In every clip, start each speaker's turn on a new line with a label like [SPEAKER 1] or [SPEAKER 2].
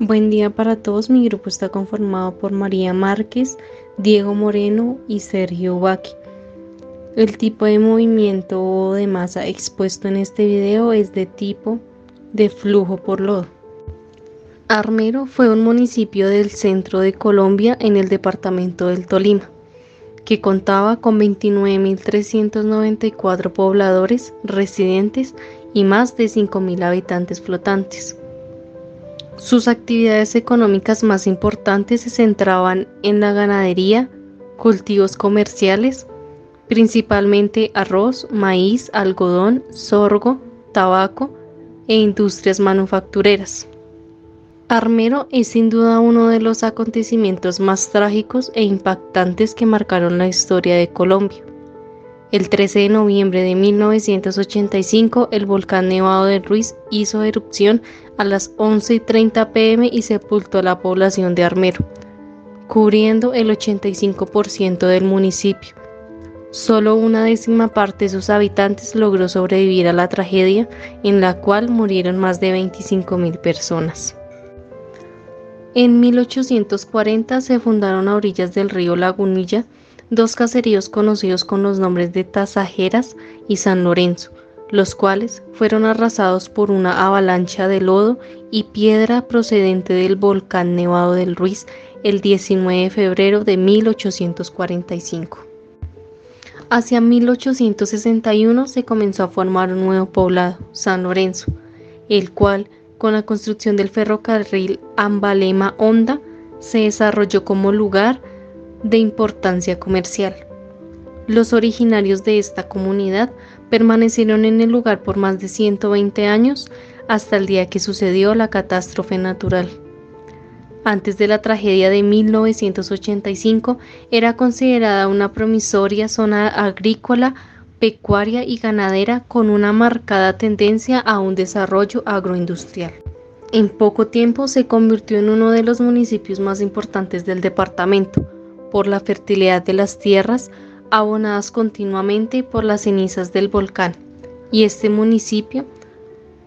[SPEAKER 1] Buen día para todos. Mi grupo está conformado por María Márquez, Diego Moreno y Sergio Vaqui. El tipo de movimiento o de masa expuesto en este video es de tipo de flujo por lodo. Armero fue un municipio del centro de Colombia en el departamento del Tolima, que contaba con 29.394 pobladores residentes y más de 5.000 habitantes flotantes. Sus actividades económicas más importantes se centraban en la ganadería, cultivos comerciales, principalmente arroz, maíz, algodón, sorgo, tabaco e industrias manufactureras. Armero es sin duda uno de los acontecimientos más trágicos e impactantes que marcaron la historia de Colombia. El 13 de noviembre de 1985, el volcán Nevado del Ruiz hizo erupción a las 11:30 p.m. y sepultó a la población de Armero, cubriendo el 85% del municipio. Solo una décima parte de sus habitantes logró sobrevivir a la tragedia, en la cual murieron más de 25.000 personas. En 1840 se fundaron a orillas del río Lagunilla dos caseríos conocidos con los nombres de Tasajeras y San Lorenzo, los cuales fueron arrasados por una avalancha de lodo y piedra procedente del volcán Nevado del Ruiz el 19 de febrero de 1845. Hacia 1861 se comenzó a formar un nuevo poblado, San Lorenzo, el cual, con la construcción del ferrocarril Ambalema-Honda, se desarrolló como lugar de importancia comercial. Los originarios de esta comunidad permanecieron en el lugar por más de 120 años hasta el día que sucedió la catástrofe natural. Antes de la tragedia de 1985, era considerada una promisoria zona agrícola, pecuaria y ganadera con una marcada tendencia a un desarrollo agroindustrial. En poco tiempo se convirtió en uno de los municipios más importantes del departamento, por la fertilidad de las tierras abonadas continuamente por las cenizas del volcán, y este municipio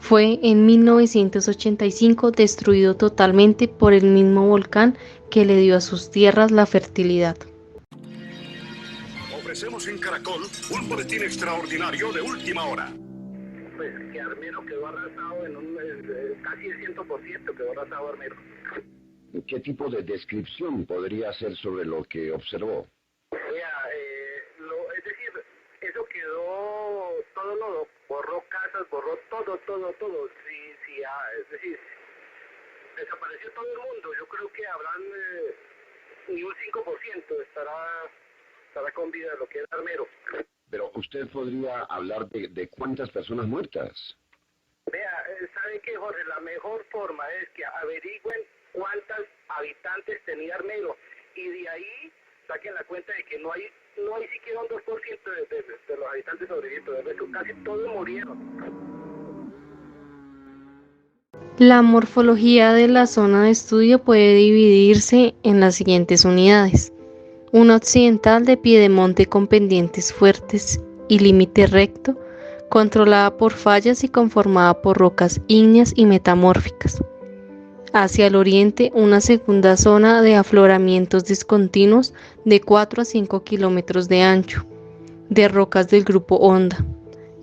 [SPEAKER 1] fue en 1985 destruido totalmente por el mismo volcán que le dio a sus tierras la fertilidad.
[SPEAKER 2] Ofrecemos en Caracol un boletín extraordinario de última hora.
[SPEAKER 3] Pues que Armero quedó arrasado casi el 100% quedó arrasado Armero.
[SPEAKER 4] ¿Qué tipo de descripción podría hacer sobre lo que observó?
[SPEAKER 3] Es decir, eso quedó todo lodo, borró casas, borró todo. Es decir, desapareció todo el mundo. Yo creo que habrán ni un 5% estará con vida lo que es Armero.
[SPEAKER 4] Pero usted podría hablar de cuántas personas muertas.
[SPEAKER 3] ¿Sabe qué, Jorge? La mejor forma es que averigüen cuántos habitantes tenía Armero y de ahí saquen la cuenta de que no hay siquiera un 2% de los habitantes sobrevivientes, de resto casi todos murieron.
[SPEAKER 1] La morfología de la zona de estudio puede dividirse en las siguientes unidades: una occidental de piedemonte con pendientes fuertes y límite recto, controlada por fallas y conformada por rocas ígneas y metamórficas. Hacia el oriente, una segunda zona de afloramientos discontinuos de 4 a 5 kilómetros de ancho, de rocas del grupo Honda,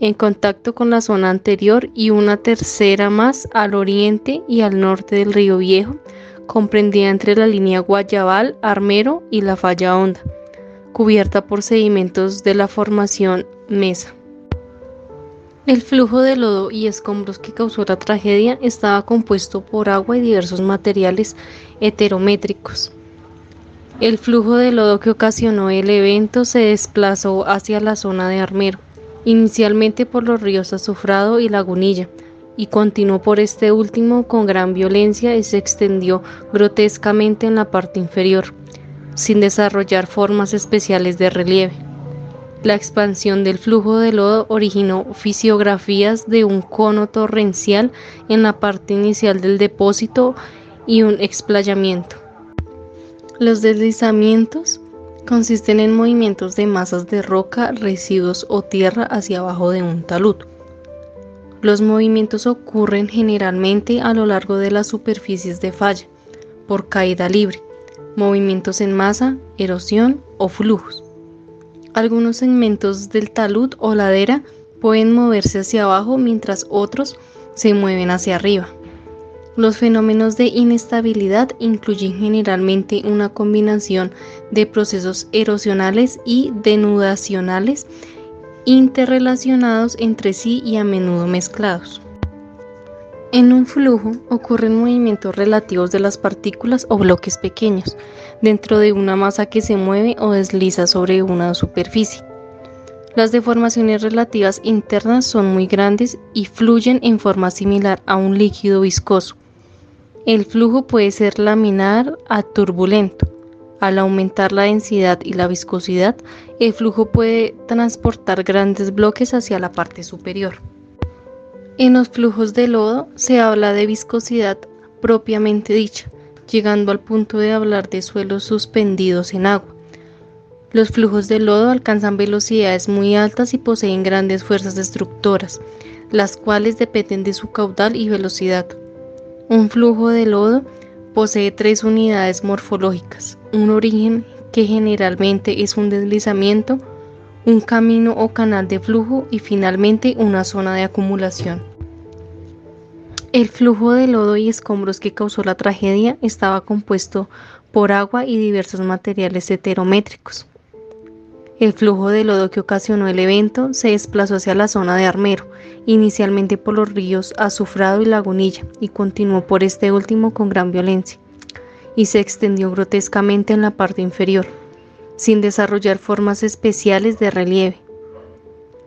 [SPEAKER 1] en contacto con la zona anterior, y una tercera más al oriente y al norte del Río Viejo, comprendida entre la línea Guayabal, Armero y la falla Honda, cubierta por sedimentos de la formación Mesa. El flujo de lodo y escombros que causó la tragedia estaba compuesto por agua y diversos materiales heterométricos. El flujo de lodo que ocasionó el evento se desplazó hacia la zona de Armero, inicialmente por los ríos Azufrado y Lagunilla, y continuó por este último con gran violencia y se extendió grotescamente en la parte inferior, sin desarrollar formas especiales de relieve. La expansión del flujo de lodo originó fisiografías de un cono torrencial en la parte inicial del depósito y un explayamiento. Los deslizamientos consisten en movimientos de masas de roca, residuos o tierra hacia abajo de un talud. Los movimientos ocurren generalmente a lo largo de las superficies de falla, por caída libre, movimientos en masa, erosión o flujos. Algunos segmentos del talud o ladera pueden moverse hacia abajo mientras otros se mueven hacia arriba. Los fenómenos de inestabilidad incluyen generalmente una combinación de procesos erosionales y denudacionales interrelacionados entre sí y a menudo mezclados. En un flujo ocurren movimientos relativos de las partículas o bloques pequeños dentro de una masa que se mueve o desliza sobre una superficie. Las deformaciones relativas internas son muy grandes y fluyen en forma similar a un líquido viscoso. El flujo puede ser laminar a turbulento. Al aumentar la densidad y la viscosidad, el flujo puede transportar grandes bloques hacia la parte superior. En los flujos de lodo se habla de viscosidad propiamente dicha, llegando al punto de hablar de suelos suspendidos en agua. Los flujos de lodo alcanzan velocidades muy altas y poseen grandes fuerzas destructoras, las cuales dependen de su caudal y velocidad. Un flujo de lodo posee 3 unidades morfológicas: un origen, que generalmente es un deslizamiento, un camino o canal de flujo y finalmente una zona de acumulación. El flujo de lodo y escombros que causó la tragedia estaba compuesto por agua y diversos materiales heterométricos. El flujo de lodo que ocasionó el evento se desplazó hacia la zona de Armero, inicialmente por los ríos Azufrado y Lagunilla, y continuó por este último con gran violencia, y se extendió grotescamente en la parte inferior, sin desarrollar formas especiales de relieve.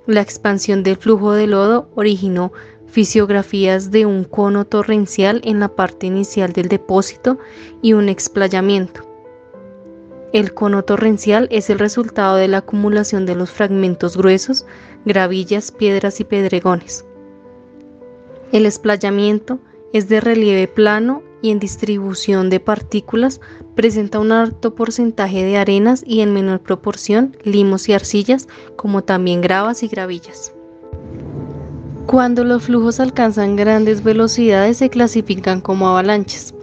[SPEAKER 1] La expansión del flujo de lodo originó fisiografías de un cono torrencial en la parte inicial del depósito y un explayamiento. El cono torrencial es el resultado de la acumulación de los fragmentos gruesos, gravillas, piedras y pedregones. El explayamiento es de relieve plano y en distribución de partículas presenta un alto porcentaje de arenas y en menor proporción limos y arcillas, como también gravas y gravillas. Cuando los flujos alcanzan grandes velocidades se clasifican como avalanchas.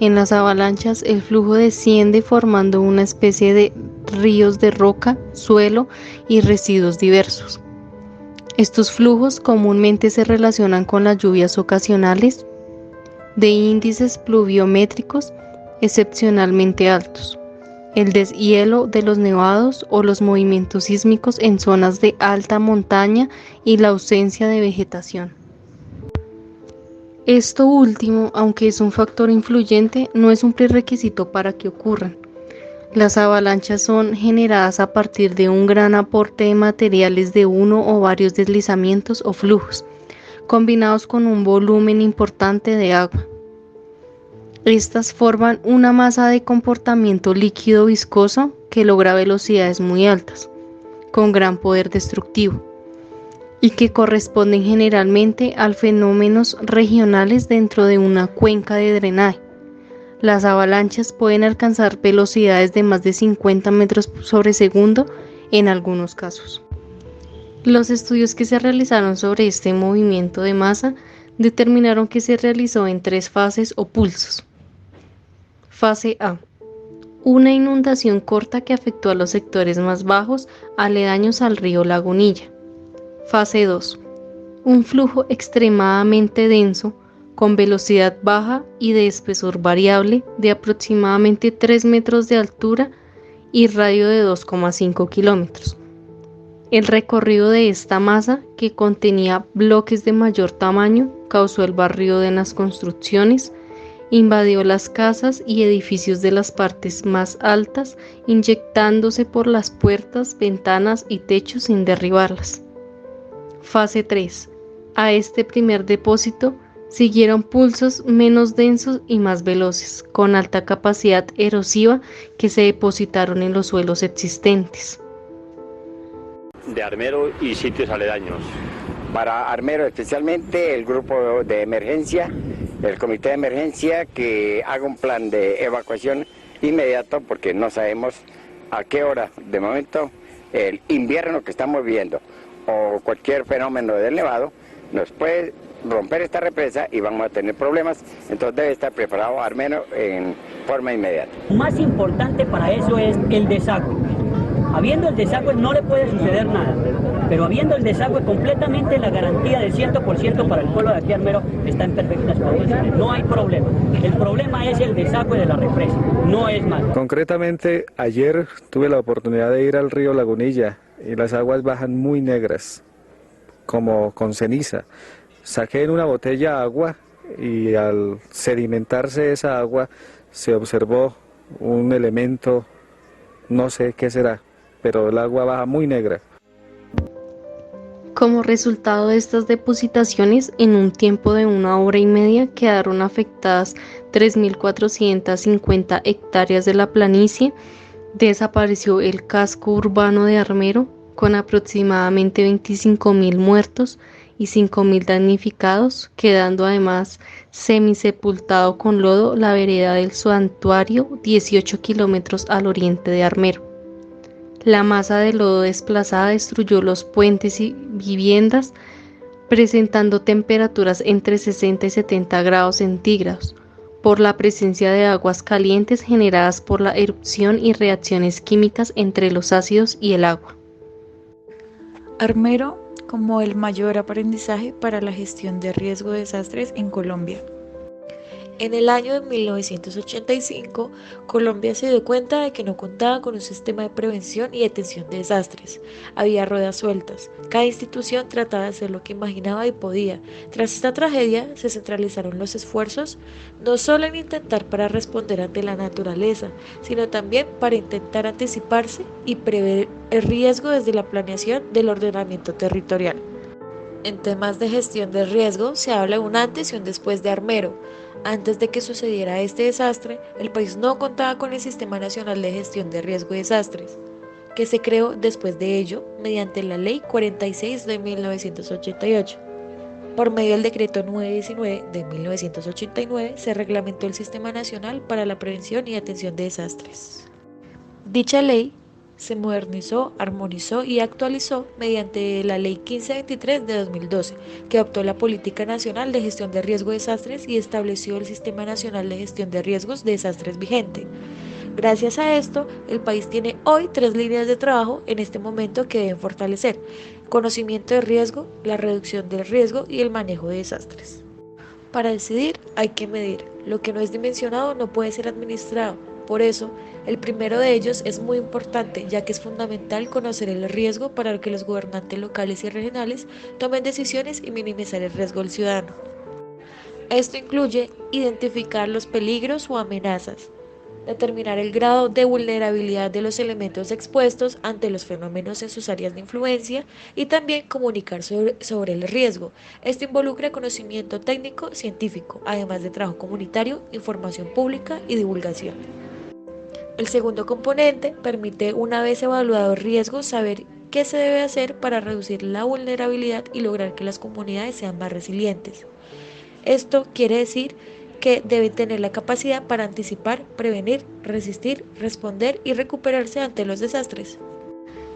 [SPEAKER 1] En las avalanchas el flujo desciende formando una especie de ríos de roca, suelo y residuos diversos. Estos flujos comúnmente se relacionan con las lluvias ocasionales de índices pluviométricos excepcionalmente altos, el deshielo de los nevados o los movimientos sísmicos en zonas de alta montaña y la ausencia de vegetación. Esto último, aunque es un factor influyente, no es un prerequisito para que ocurran. Las avalanchas son generadas a partir de un gran aporte de materiales de uno o varios deslizamientos o flujos, combinados con un volumen importante de agua. Estas forman una masa de comportamiento líquido viscoso que logra velocidades muy altas, con gran poder destructivo, y que corresponden generalmente a fenómenos regionales dentro de una cuenca de drenaje. Las avalanchas pueden alcanzar velocidades de más de 50 metros sobre segundo en algunos casos. Los estudios que se realizaron sobre este movimiento de masa determinaron que se realizó en 3 fases o pulsos. Fase A: una inundación corta que afectó a los sectores más bajos aledaños al río Lagunilla. Fase 2: un flujo extremadamente denso, con velocidad baja y de espesor variable de aproximadamente 3 metros de altura y radio de 2,5 kilómetros. El recorrido de esta masa, que contenía bloques de mayor tamaño, causó el barrido de las construcciones, invadió las casas y edificios de las partes más altas, inyectándose por las puertas, ventanas y techos sin derribarlas. Fase 3: a este primer depósito siguieron pulsos menos densos y más veloces, con alta capacidad erosiva, que se depositaron en los suelos existentes.
[SPEAKER 5] De Armero y sitios aledaños.
[SPEAKER 6] Para Armero especialmente el grupo de emergencia, el comité de emergencia, que haga un plan de evacuación inmediato, porque no sabemos a qué hora, de momento, el invierno que estamos viviendo o cualquier fenómeno del nevado nos puede romper esta represa y vamos a tener problemas, entonces debe estar preparado Armero en forma inmediata.
[SPEAKER 7] Lo más importante para eso es el desagüe. Habiendo el desagüe no le puede suceder nada, pero habiendo el desagüe completamente la garantía del 100% para el pueblo de aquí Armero está en perfectas condiciones, no hay problema. El problema es el desagüe de la represa, no es más.
[SPEAKER 8] Concretamente, ayer tuve la oportunidad de ir al río Lagunilla y las aguas bajan muy negras, como con ceniza. Saqué en una botella agua y al sedimentarse esa agua se observó un elemento, no sé qué será, pero el agua baja muy negra.
[SPEAKER 1] Como resultado de estas depositaciones, en un tiempo de 1 hora y media quedaron afectadas 3.450 hectáreas de la planicie, desapareció el casco urbano de Armero con aproximadamente 25.000 muertos y 5.000 damnificados, quedando además semisepultado con lodo la vereda del Santuario, 18 kilómetros al oriente de Armero. La masa de lodo desplazada destruyó los puentes y viviendas, presentando temperaturas entre 60 y 70 grados centígrados, por la presencia de aguas calientes generadas por la erupción y reacciones químicas entre los ácidos y el agua.
[SPEAKER 9] Armero como el mayor aprendizaje para la gestión de riesgo de desastres en Colombia. En el año de 1985, Colombia se dio cuenta de que no contaba con un sistema de prevención y detención de desastres. Había ruedas sueltas. Cada institución trataba de hacer lo que imaginaba y podía. Tras esta tragedia, se centralizaron los esfuerzos no solo en intentar para responder ante la naturaleza, sino también para intentar anticiparse y prever el riesgo desde la planeación del ordenamiento territorial. En temas de gestión de riesgo se habla de un antes y un después de Armero. Antes de que sucediera este desastre, el país no contaba con el Sistema Nacional de Gestión de Riesgo y Desastres, que se creó después de ello mediante la Ley 46 de 1988. Por medio del Decreto 919 de 1989 se reglamentó el Sistema Nacional para la Prevención y Atención de Desastres. Dicha ley se modernizó, armonizó y actualizó mediante la Ley 1523 de 2012, que adoptó la Política Nacional de Gestión de Riesgo de Desastres y estableció el Sistema Nacional de Gestión de Riesgos de Desastres vigente. Gracias a esto, el país tiene hoy 3 líneas de trabajo en este momento que deben fortalecer: conocimiento de riesgo, la reducción del riesgo y el manejo de desastres. Para decidir hay que medir. Lo que no es dimensionado no puede ser administrado. Por eso, el primero de ellos es muy importante, ya que es fundamental conocer el riesgo para que los gobernantes locales y regionales tomen decisiones y minimizar el riesgo del ciudadano. Esto incluye identificar los peligros o amenazas, determinar el grado de vulnerabilidad de los elementos expuestos ante los fenómenos en sus áreas de influencia y también comunicar sobre el riesgo. Esto involucra conocimiento técnico científico, además de trabajo comunitario, información pública y divulgación. El segundo componente permite, una vez evaluado el riesgo, saber qué se debe hacer para reducir la vulnerabilidad y lograr que las comunidades sean más resilientes. Esto quiere decir que deben tener la capacidad para anticipar, prevenir, resistir, responder y recuperarse ante los desastres.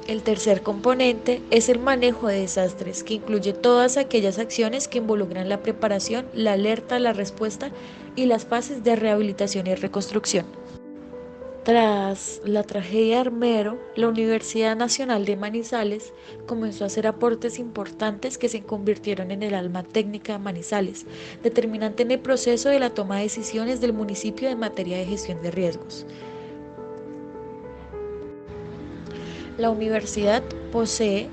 [SPEAKER 9] El tercer componente es el manejo de desastres, que incluye todas aquellas acciones que involucran la preparación, la alerta, la respuesta y las fases de rehabilitación y reconstrucción. Tras la tragedia de Armero, la Universidad Nacional de Manizales comenzó a hacer aportes importantes que se convirtieron en el alma técnica de Manizales, determinante en el proceso de la toma de decisiones del municipio en materia de gestión de riesgos. La universidad posee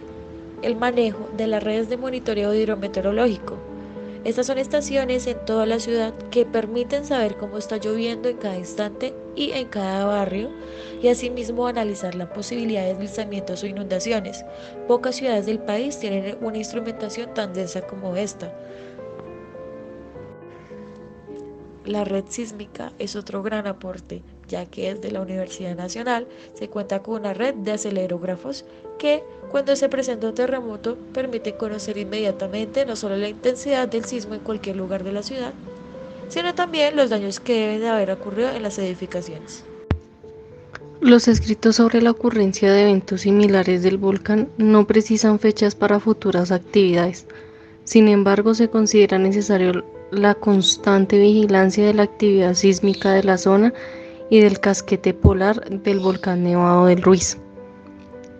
[SPEAKER 9] el manejo de las redes de monitoreo hidrometeorológico. Estas son estaciones en toda la ciudad que permiten saber cómo está lloviendo en cada instante y en cada barrio, y asimismo analizar la posibilidad de deslizamientos o inundaciones. Pocas ciudades del país tienen una instrumentación tan densa como esta. La red sísmica es otro gran aporte, ya que desde la Universidad Nacional se cuenta con una red de acelerógrafos que, cuando se presenta un terremoto, permite conocer inmediatamente no solo la intensidad del sismo en cualquier lugar de la ciudad, sino también los daños que deben de haber ocurrido en las edificaciones.
[SPEAKER 1] Los escritos sobre la ocurrencia de eventos similares del volcán no precisan fechas para futuras actividades, Sin embargo, se considera necesario la constante vigilancia de la actividad sísmica de la zona y del casquete polar del volcán Nevado del Ruiz.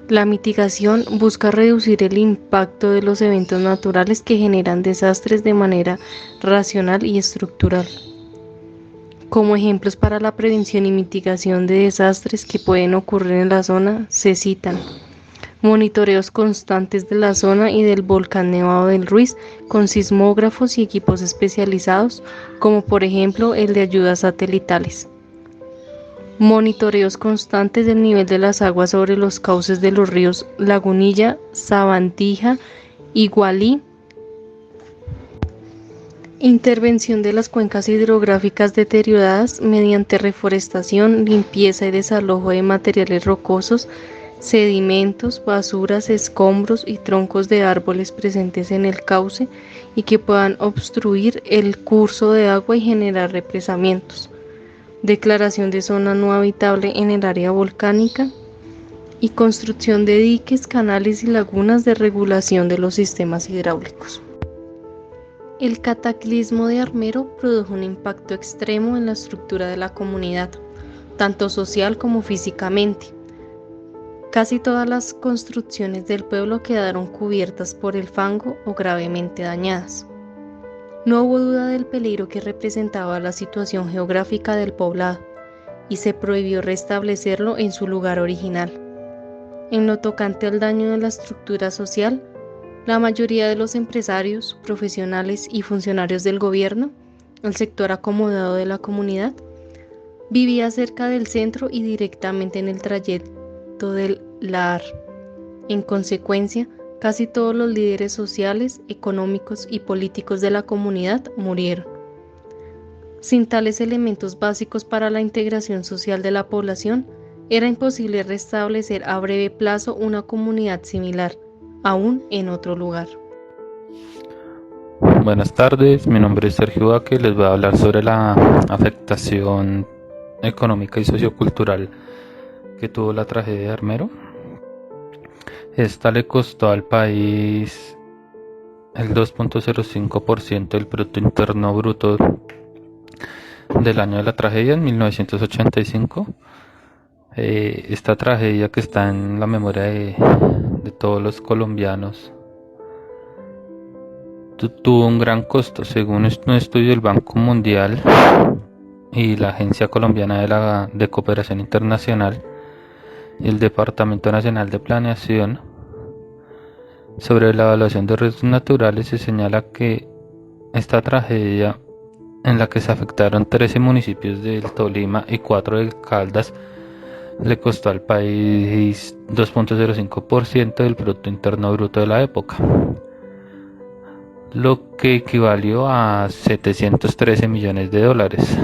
[SPEAKER 1] La mitigación busca reducir el impacto de los eventos naturales que generan desastres de manera racional y estructural. Como ejemplos para la prevención y mitigación de desastres que pueden ocurrir en la zona se citan monitoreos constantes de la zona y del volcán Nevado del Ruiz con sismógrafos y equipos especializados, como por ejemplo el de ayudas satelitales. Monitoreos constantes del nivel de las aguas sobre los cauces de los ríos Lagunilla, Sabandija y Gualí. Intervención de las cuencas hidrográficas deterioradas mediante reforestación, limpieza y desalojo de materiales rocosos, sedimentos, basuras, escombros y troncos de árboles presentes en el cauce y que puedan obstruir el curso de agua y generar represamientos. Declaración de zona no habitable en el área volcánica y construcción de diques, canales y lagunas de regulación de los sistemas hidráulicos. El cataclismo de Armero produjo un impacto extremo en la estructura de la comunidad, tanto social como físicamente. Casi todas las construcciones del pueblo quedaron cubiertas por el fango o gravemente dañadas. No hubo duda del peligro que representaba la situación geográfica del poblado y se prohibió restablecerlo en su lugar original. En lo tocante al daño de la estructura social, la mayoría de los empresarios, profesionales y funcionarios del gobierno, el sector acomodado de la comunidad, vivía cerca del centro y directamente en el trayecto del Lahar. En consecuencia, casi todos los líderes sociales, económicos y políticos de la comunidad murieron. Sin tales elementos básicos para la integración social de la población, era imposible restablecer a breve plazo una comunidad similar, aún en otro lugar.
[SPEAKER 10] Buenas tardes, mi nombre es Sergio Baque, les voy a hablar sobre la afectación económica y sociocultural que tuvo la tragedia de Armero. Esta le costó al país el 2.05% del Producto Interno Bruto del año de la tragedia, en 1985. Esta tragedia que está en la memoria de todos los colombianos tuvo un gran costo. Según un estudio del Banco Mundial y la Agencia Colombiana de Cooperación Internacional y el Departamento Nacional de Planeación, sobre la evaluación de riesgos naturales, se señala que esta tragedia, en la que se afectaron 13 municipios del Tolima y 4 del Caldas, le costó al país 2.05% del Producto Interno Bruto de la época, lo que equivalió a 713 millones de dólares.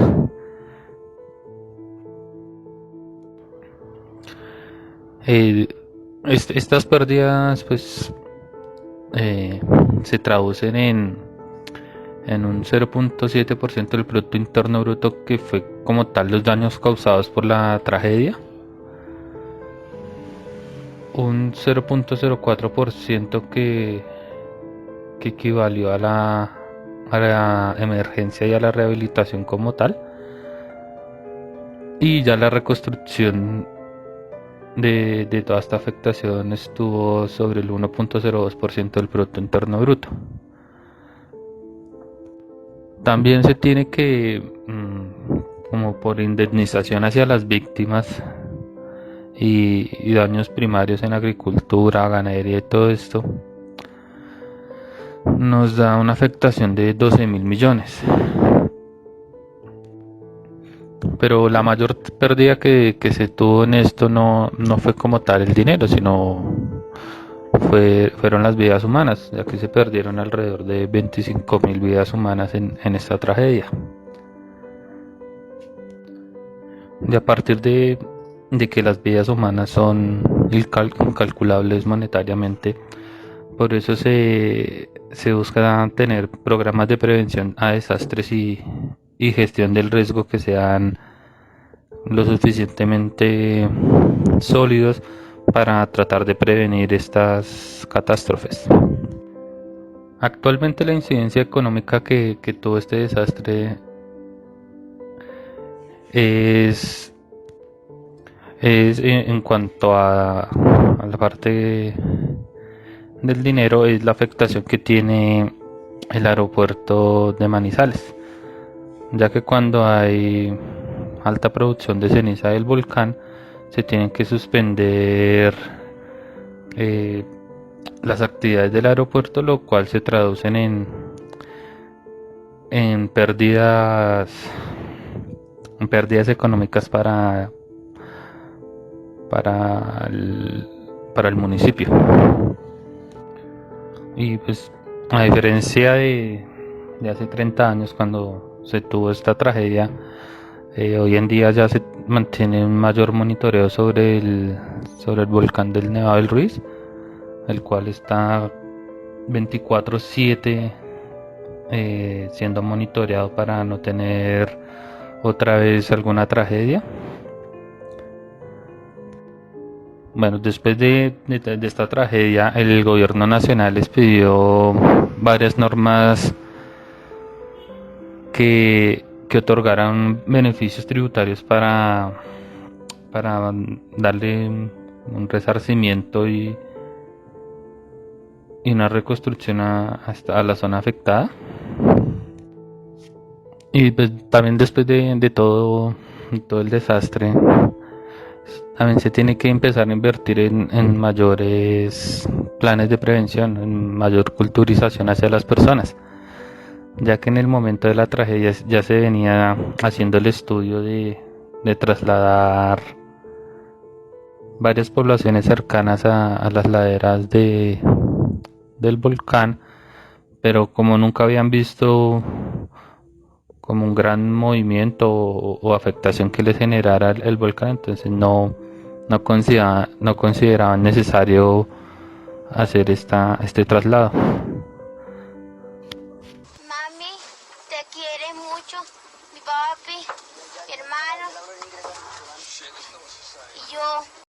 [SPEAKER 10] Estas pérdidas se traducen en un 0.7% del Producto Interno Bruto, que fue como tal los daños causados por la tragedia. Un 0.04% que equivalió a la emergencia y a la rehabilitación como tal, y ya la reconstrucción de toda esta afectación estuvo sobre el 1.02% del Producto Interno Bruto. También se tiene que, como por indemnización hacia las víctimas y daños primarios en agricultura, ganadería y todo esto, nos da una afectación de 12.000 millones. Pero la mayor pérdida que se tuvo en esto no fue como tal el dinero, sino fueron las vidas humanas, ya que se perdieron alrededor de 25.000 vidas humanas en esta tragedia. Y a partir de que las vidas humanas son incalculables monetariamente, por eso se busca tener programas de prevención a desastres y gestión del riesgo que sean lo suficientemente sólidos para tratar de prevenir estas catástrofes. Actualmente la incidencia económica que tuvo este desastre es en cuanto a la parte del dinero, es la afectación que tiene el aeropuerto de Manizales, ya que cuando hay alta producción de ceniza del volcán se tienen que suspender las actividades del aeropuerto, lo cual se traducen en pérdidas económicas para el municipio. Y pues a diferencia de hace 30 años cuando se tuvo esta tragedia, hoy en día ya se mantiene un mayor monitoreo sobre el volcán del Nevado del Ruiz, el cual está 24/7 siendo monitoreado para no tener otra vez alguna tragedia. Bueno, después de esta tragedia, el gobierno nacional les pidió varias normas que otorgaran beneficios tributarios para darle un resarcimiento y una reconstrucción a la zona afectada. Y pues también después de todo el desastre, también se tiene que empezar a invertir en mayores planes de prevención, en mayor culturización hacia las personas, ya que en el momento de la tragedia ya se venía haciendo el estudio de trasladar varias poblaciones cercanas a las laderas del volcán, pero como nunca habían visto como un gran movimiento o afectación que les generara el volcán, entonces no consideraban necesario hacer este traslado.
[SPEAKER 11] Mami, te quiere mucho, mi papi, mi hermano y yo.